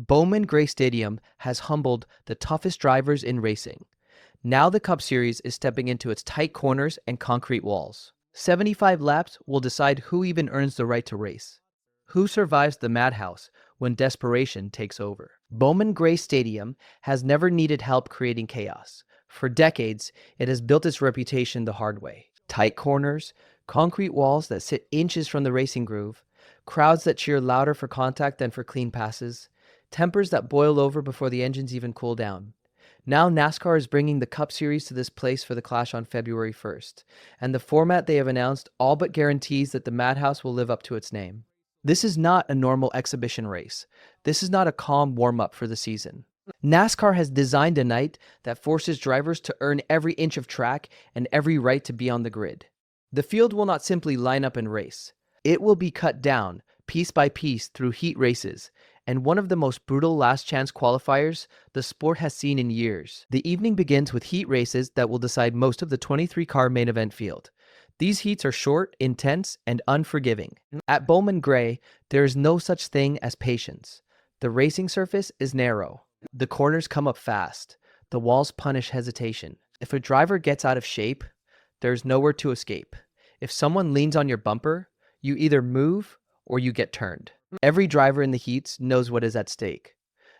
Bowman Gray Stadium has humbled the toughest drivers in racing. Now the Cup Series is stepping into its tight corners and concrete walls. 75 laps will decide who even earns the right to race. Who survives the Madhouse when desperation takes over? Bowman Gray Stadium has never needed help creating chaos. For decades, it has built its reputation the hard way. Tight corners, concrete walls that sit inches from the racing groove, crowds that cheer louder for contact than for clean passes, tempers that boil over before the engines even cool down. Now NASCAR is bringing the Cup Series to this place for the clash on February 1st, and the format they have announced all but guarantees that the Madhouse will live up to its name. This is not a normal exhibition race. This is not a calm warm-up for the season. NASCAR has designed a night that forces drivers to earn every inch of track and every right to be on the grid. The field will not simply line up and race. It will be cut down, piece by piece, through heat races, and one of the most brutal last-chance qualifiers the sport has seen in years. The evening begins with heat races that will decide most of the 23-car main event field. These heats are short, intense, and unforgiving. At Bowman Gray, there is no such thing as patience. The racing surface is narrow. The corners come up fast. The walls punish hesitation. If a driver gets out of shape, there's nowhere to escape. If someone leans on your bumper, you either move or you get turned. Every driver in the heats knows what is at stake.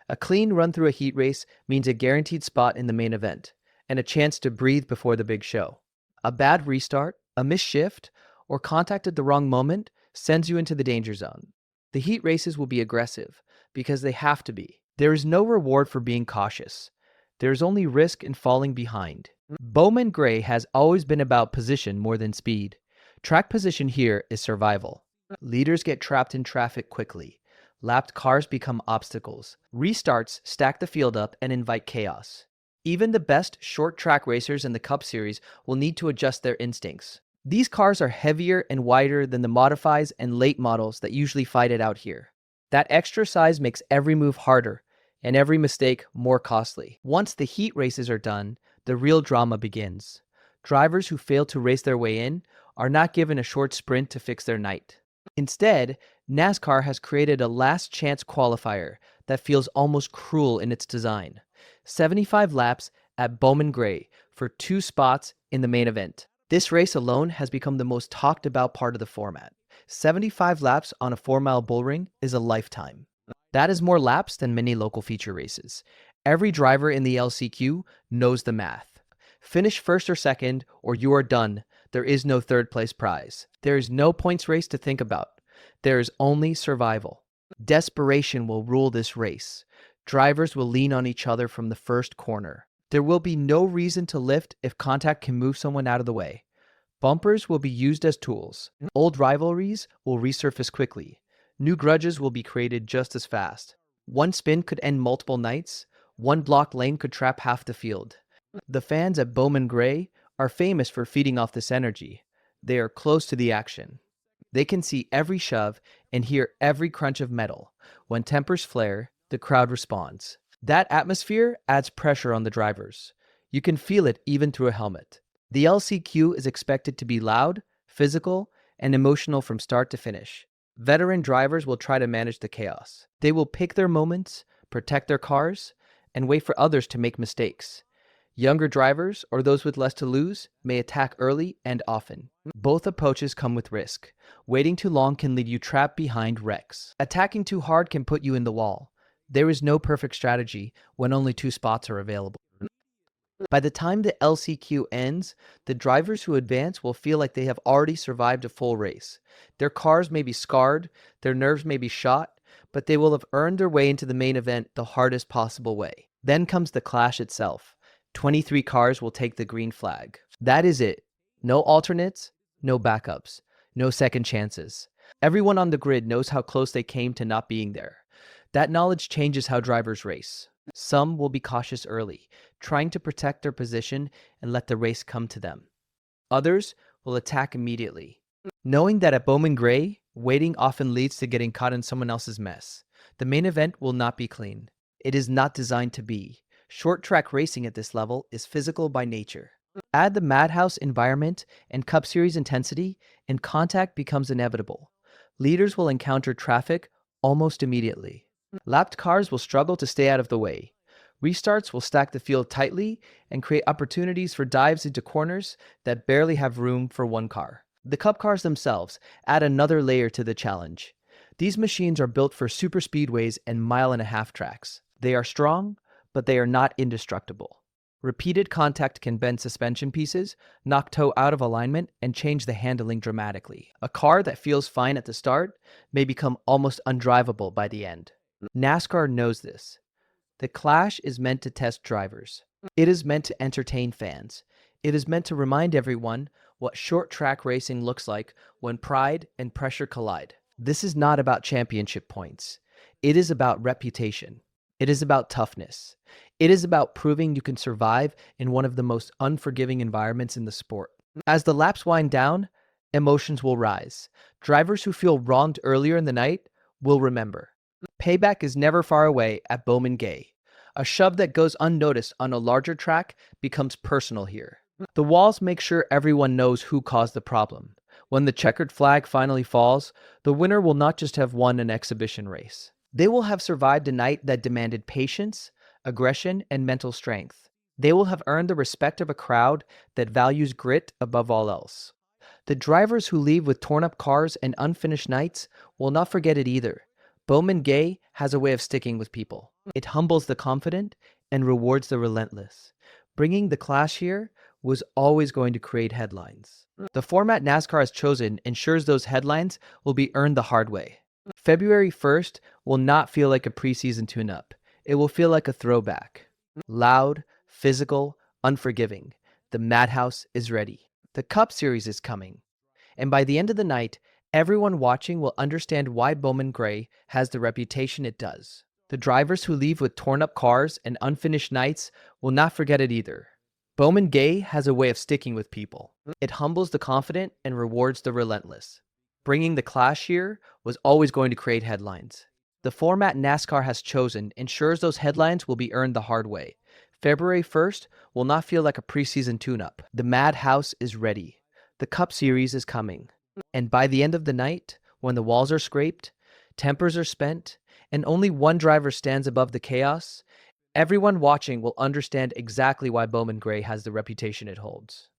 A clean run through a heat race means a guaranteed spot in the main event and a chance to breathe before the big show. A bad restart, a missed shift, or contact at the wrong moment sends you into the danger zone. The heat races will be aggressive because they have to be. There is no reward for being cautious. There is only risk in falling behind. Bowman Gray has always been about position more than speed. Track position here is survival. Leaders get trapped in traffic quickly. Lapped cars become obstacles. Restarts stack the field up and invite chaos. Even the best short track racers in the Cup Series will need to adjust their instincts. These cars are heavier and wider than the modifies and late models that usually fight it out here. That extra size makes every move harder and every mistake more costly. Once the heat races are done, the real drama begins. Drivers who fail to race their way in are not given a short sprint to fix their night. Instead, NASCAR has created a last chance qualifier that feels almost cruel in its design. 75 laps at Bowman Gray for 2 spots in the main event. This race alone has become the most talked about part of the format. 75 laps on a 4-mile bullring is a lifetime. That is more laps than many local feature races. Every driver in the LCQ knows the math. Finish first or second, or you are done. There is no third place prize. There is no points race to think about. There is only survival. Desperation will rule this race. Drivers will lean on each other from the first corner. There will be no reason to lift if contact can move someone out of the way. Bumpers will be used as tools. Old rivalries will resurface quickly. New grudges will be created just as fast. One spin could end multiple nights. One blocked lane could trap half the field. The fans at Bowman Gray are famous for feeding off this energy. They are close to the action. They can see every shove and hear every crunch of metal. When tempers flare, the crowd responds. That atmosphere adds pressure on the drivers. You can feel it even through a helmet. The LCQ is expected to be loud, physical, and emotional from start to finish. Veteran drivers will try to manage the chaos. They will pick their moments, protect their cars, and wait for others to make mistakes. Younger drivers, or those with less to lose, may attack early and often. Both approaches come with risk. Waiting too long can leave you trapped behind wrecks. Attacking too hard can put you in the wall. There is no perfect strategy when only 2 spots are available. By the time the LCQ ends, the drivers who advance will feel like they have already survived a full race. Their cars may be scarred, their nerves may be shot, but they will have earned their way into the main event the hardest possible way. Then comes the clash itself. 23 cars will take the green flag. That is it. No alternates, no backups, no second chances. Everyone on the grid knows how close they came to not being there. That knowledge changes how drivers race. Some will be cautious early, trying to protect their position and let the race come to them. Others will attack immediately, knowing that at Bowman Gray, waiting often leads to getting caught in someone else's mess. The main event will not be clean. It is not designed to be. Short track racing at this level is physical by nature. Add the Madhouse environment and Cup Series intensity, and contact becomes inevitable. Leaders will encounter traffic almost immediately. Lapped cars will struggle to stay out of the way. Restarts will stack the field tightly and create opportunities for dives into corners that barely have room for one car. The Cup cars themselves add another layer to the challenge. These machines are built for super speedways and mile-and-a-half tracks. They are strong, but they are not indestructible. Repeated contact can bend suspension pieces, knock toe out of alignment, and change the handling dramatically. A car that feels fine at the start may become almost undrivable by the end. NASCAR knows this. The Clash is meant to test drivers. It is meant to entertain fans. It is meant to remind everyone what short track racing looks like when pride and pressure collide. This is not about championship points. It is about reputation. It is about toughness. It is about proving you can survive in one of the most unforgiving environments in the sport. As the laps wind down, emotions will rise. Drivers who feel wronged earlier in the night will remember. Payback is never far away at Bowman Gray. A shove that goes unnoticed on a larger track becomes personal here. The walls make sure everyone knows who caused the problem. When the checkered flag finally falls, the winner will not just have won an exhibition race. They will have survived a night that demanded patience, aggression, and mental strength. They will have earned the respect of a crowd that values grit above all else. The drivers who leave with torn-up cars and unfinished nights will not forget it either. Bowman Gray has a way of sticking with people. It humbles the confident and rewards the relentless. Bringing the Clash here was always going to create headlines. The format NASCAR has chosen ensures those headlines will be earned the hard way. February 1st will not feel like a preseason tune-up. It will feel like a throwback. Loud, physical, unforgiving. The Madhouse is ready. The Cup Series is coming. And by the end of the night, everyone watching will understand why Bowman Gray has the reputation it does. The drivers who leave with torn-up cars and unfinished nights will not forget it either. Bowman Gray has a way of sticking with people. It humbles the confident and rewards the relentless. Bringing the Clash here was always going to create headlines. The format NASCAR has chosen ensures those headlines will be earned the hard way. February 1st will not feel like a preseason tune-up. The Madhouse is ready. The Cup Series is coming. And by the end of the night, when the walls are scraped, tempers are spent, and only one driver stands above the chaos, everyone watching will understand exactly why Bowman Gray has the reputation it holds.